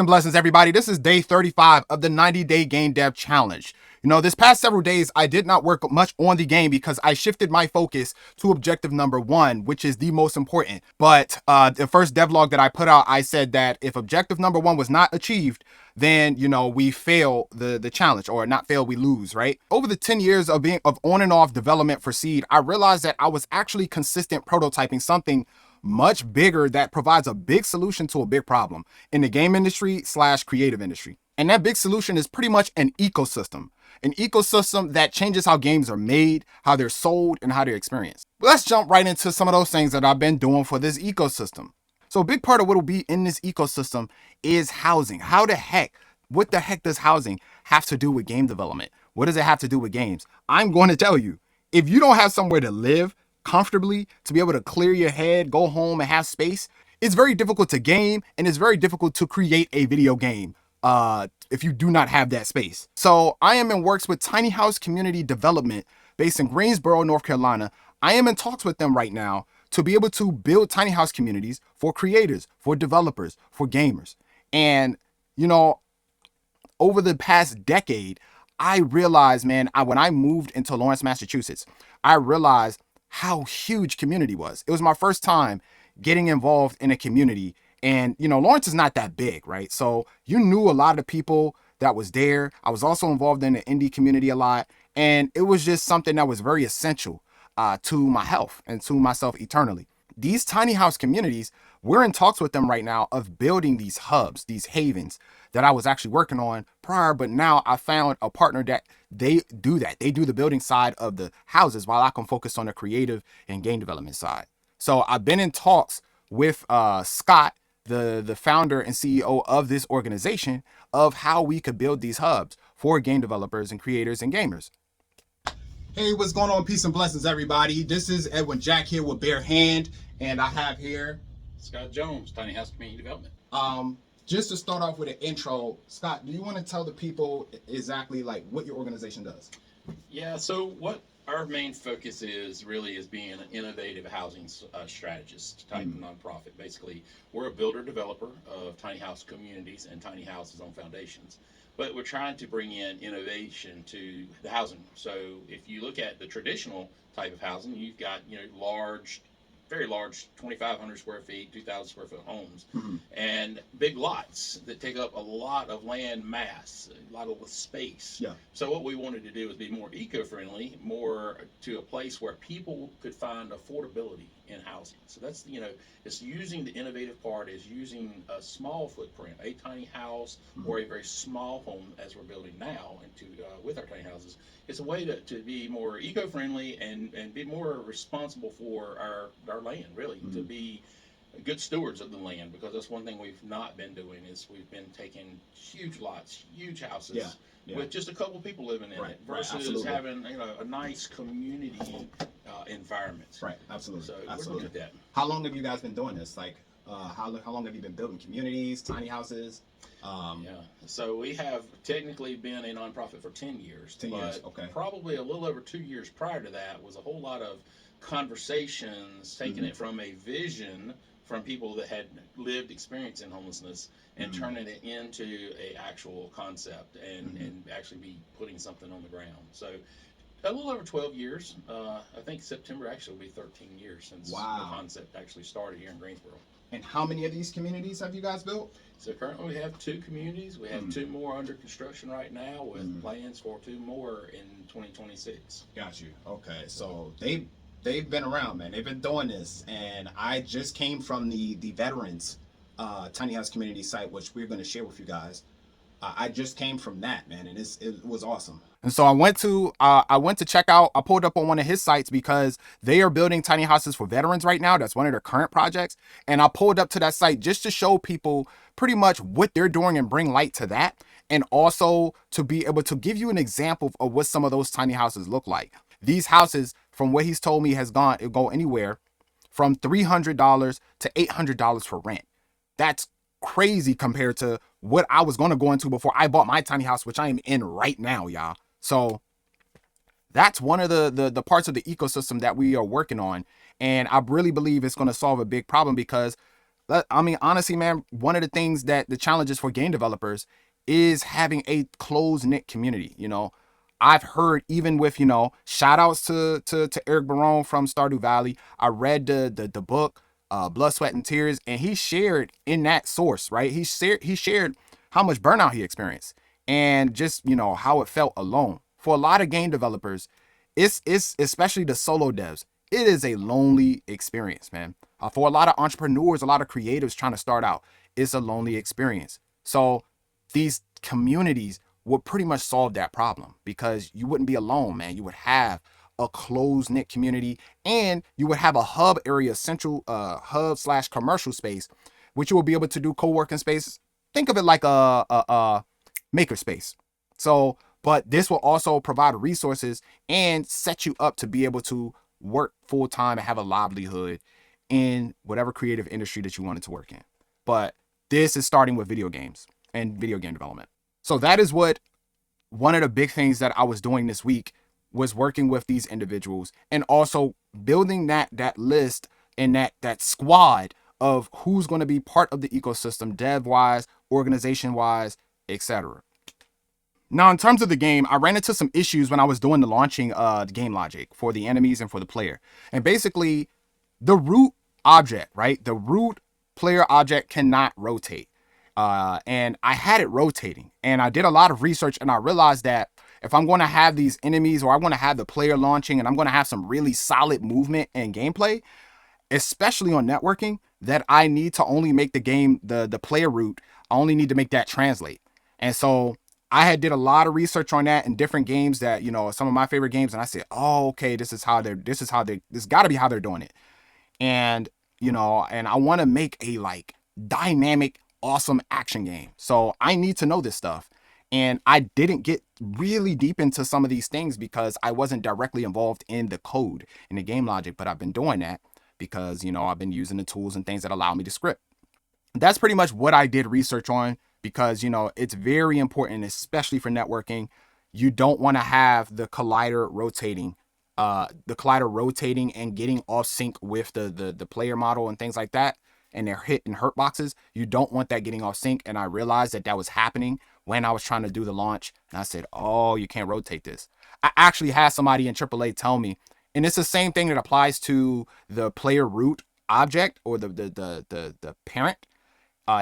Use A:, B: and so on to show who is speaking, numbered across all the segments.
A: and blessings, everybody. This is day 35 of the 90-day game dev challenge. You know, this past several days, I did not work much on the game because I shifted my focus to objective number 1, which is the most important. But the first devlog that I put out, I said that if objective number 1 was not achieved, then, you know, we fail the challenge, or not fail, we lose, right? Over the 10 years of on and off development for Seed, I realized that I was actually consistent prototyping something much bigger that provides a big solution to a big problem in the game industry / creative industry. And that big solution is pretty much an ecosystem that changes how games are made, how they're sold, and how they're experienced. But let's jump right into some of those things that I've been doing for this ecosystem. So a big part of what will be in this ecosystem is housing. What the heck does housing have to do with game development? What does it have to do with games? I'm going to tell you, if you don't have somewhere to live comfortably, to be able to clear your head, go home, and have space, it's very difficult to game, and it's very difficult to create a video game if you do not have that space. So I am in works with Tiny House Community Development based in Greensboro, North Carolina. I am in talks with them right now to be able to build tiny house communities for creators, for developers, for gamers. And, you know, over the past decade, I realized, man, when I moved into Lawrence, Massachusetts, I realized how huge community was. It was my first time getting involved in a community. And, you know, Lawrence is not that big, right? So you knew a lot of people that was there. I was also involved in the indie community a lot. And it was just something that was very essential to my health and to myself eternally. These tiny house communities, we're in talks with them right now of building these hubs, these havens that I was actually working on prior, but now I found a partner that they do that. They do the building side of the houses while I can focus on the creative and game development side. So I've been in talks with Scott, the founder and CEO of this organization, of how we could build these hubs for game developers and creators and gamers. Hey, what's going on? Peace and blessings, everybody. This is 𝐓𝐡𝐞 here with Bare Hand, and I have here
B: Scott Jones, Tiny House Community Development.
A: Just to start off with an intro, Scott, do you want to tell the people exactly like what your organization does?
B: Yeah, so what our main focus is really is being an innovative housing strategist type of nonprofit. Basically, we're a builder developer of tiny house communities and tiny houses on foundations. But we're trying to bring in innovation to the housing. So if you look at the traditional type of housing, you've got, you know, large, very large 2,500 square feet, 2,000 square foot homes, and big lots that take up a lot of land mass, a lot of space.
A: Yeah.
B: So what we wanted to do was be more eco-friendly, more to a place where people could find affordability in housing. So that's, you know, it's using the innovative part is using a small footprint, a tiny house or a very small home as we're building now with our tiny houses. It's a way to be more eco-friendly and be more responsible for our land, really, to be good stewards of the land, because that's one thing we've not been doing is we've been taking huge lots, huge houses with just a couple people living in it versus having, you know, a nice community environment.
A: Right, absolutely.
B: So
A: absolutely.
B: we're looking at that.
A: How long have you guys been doing this? Like, how long have you been building communities, tiny houses?
B: So we have technically been a nonprofit for 10 years.
A: 10 years, okay.
B: Probably a little over 2 years prior to that was a whole lot of conversations, taking it from a vision from people that had lived experience in homelessness and turning it into a actual concept and actually be putting something on the ground. So a little over 12 years. I think September actually will be 13 years since the concept actually started here in Greensboro.
A: And how many of these communities have you guys built?
B: So currently we have 2 communities. We have 2 more under construction right now with plans for 2 more in 2026.
A: Got you. Okay, so they've been around, man. They've been doing this, and I just came from the veterans tiny house community site, which we're going to share with you guys. I just came from that, man, and it was awesome. And so I went to check out. I pulled up on one of his sites because they are building tiny houses for veterans right now. That's one of their current projects. And I pulled up to that site just to show people pretty much what they're doing and bring light to that. And also to be able to give you an example of what some of those tiny houses look like. These houses, from what he's told me, go anywhere from $300 to $800 for rent. That's crazy compared to what I was going to go into before I bought my tiny house, which I am in right now, y'all. So that's one of the parts of the ecosystem that we are working on. And I really believe it's going to solve a big problem because I mean, honestly, man, one of the things that the challenges for game developers is having a close-knit community. I've heard, even with, shout outs to Eric Barone from Stardew Valley. I read the book, Blood, Sweat, and Tears, and he shared in that source, right? He shared how much burnout he experienced and just, how it felt alone. For a lot of game developers, it's especially the solo devs, it is a lonely experience, man. For a lot of entrepreneurs, a lot of creatives trying to start out, it's a lonely experience. So these communities would pretty much solve that problem, because you wouldn't be alone, man. You would have a close knit community, and you would have a hub area, central hub slash commercial space, which you will be able to do co-working space. Think of it like a maker space. So, but this will also provide resources and set you up to be able to work full time and have a livelihood in whatever creative industry that you wanted to work in. But this is starting with video games and video game development. So that is what one of the big things that I was doing this week was working with these individuals, and also building that list and that squad of who's going to be part of the ecosystem, dev wise, organization wise, etc. Now, in terms of the game, I ran into some issues when I was doing the launching the game logic for the enemies and for the player. And basically, the root object, right? The root player object cannot rotate. And I had it rotating. And I did a lot of research, and I realized that if I'm going to have these enemies, or I want to have the player launching, and I'm going to have some really solid movement and gameplay, especially on networking, that I need to only make the game, the player root, I only need to make that translate. And so I had did a lot of research on that in different games that, some of my favorite games. And I said, oh, okay, this got to be how they're doing it. And, and I want to make a like dynamic, awesome action game. So I need to know this stuff. And I didn't get really deep into some of these things because I wasn't directly involved in the code, in the game logic, but I've been doing that because, I've been using the tools and things that allow me to script. That's pretty much what I did research on, because, it's very important, especially for networking. You don't want to have the collider rotating and getting off sync with the player model and things like that, and their hit and hurt boxes. You don't want that getting off sync. And I realized that was happening when I was trying to do the launch. And I said, oh, you can't rotate this. I actually had somebody in AAA tell me, and it's the same thing that applies to the player root object, or the parent.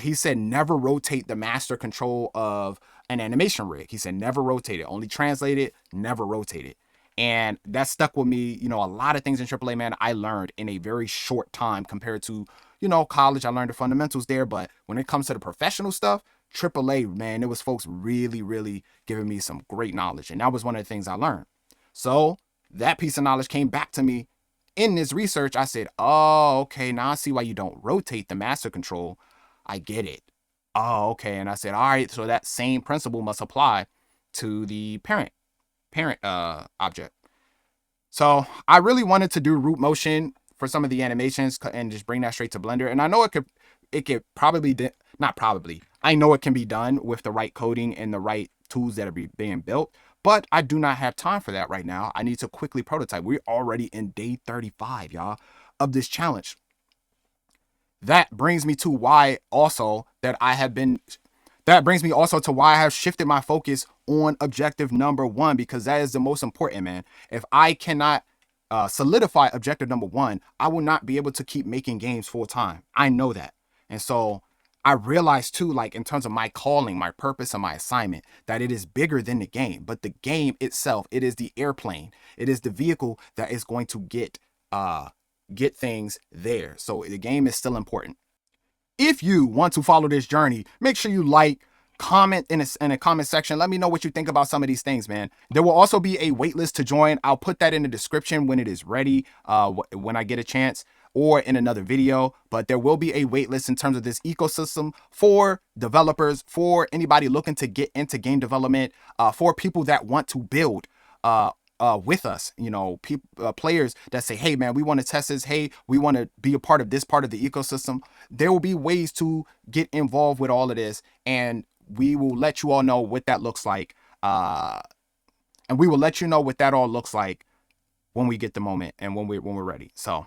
A: He said, never rotate the master control of an animation rig. He said, never rotate it. Only translate it, never rotate it. And that stuck with me. A lot of things in AAA, man, I learned in a very short time compared to, college. I learned the fundamentals there. But when it comes to the professional stuff, AAA, man, it was folks really, really giving me some great knowledge. And that was one of the things I learned. So that piece of knowledge came back to me in this research. I said, oh, okay, now I see why you don't rotate the master control. I get it. Oh, okay. And I said, all right, so that same principle must apply to the parent object. So I really wanted to do root motion for some of the animations and just bring that straight to Blender. And I know it could probably, not probably, I know it can be done with the right coding and the right tools that are being built, but I do not have time for that right now. I need to quickly prototype. We're already in day 35, y'all, of this challenge. That brings me to why also that I have been, that brings me also to why I have shifted my focus on objective number 1, because that is the most important, man. If I cannot solidify objective number 1, I will not be able to keep making games full time. I know that. And so I realized too, like in terms of my calling, my purpose, and my assignment, that it is bigger than the game. But the game itself, it is the airplane. It is the vehicle that is going to get things there. So the game is still important. If you want to follow this journey, make sure you like, comment in a comment section. Let me know what you think about some of these things, man. There will also be a waitlist to join. I'll put that in the description when it is ready, when I get a chance, or in another video. But there will be a waitlist in terms of this ecosystem for developers, for anybody looking to get into game development, for people that want to build with us, players that say, hey man, we want to test this. Hey, we want to be a part of this part of the ecosystem. There will be ways to get involved with all of this, and we will let you all know what that looks like. And we will let you know what that all looks like when we get the moment and when we're ready. So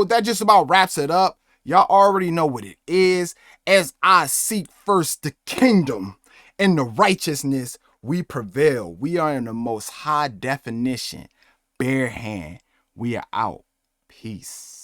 A: that just about wraps it up. Y'all already know what it is. As I seek first the kingdom and the righteousness, we prevail. We are in the most high definition. Bare hand. We are out. Peace.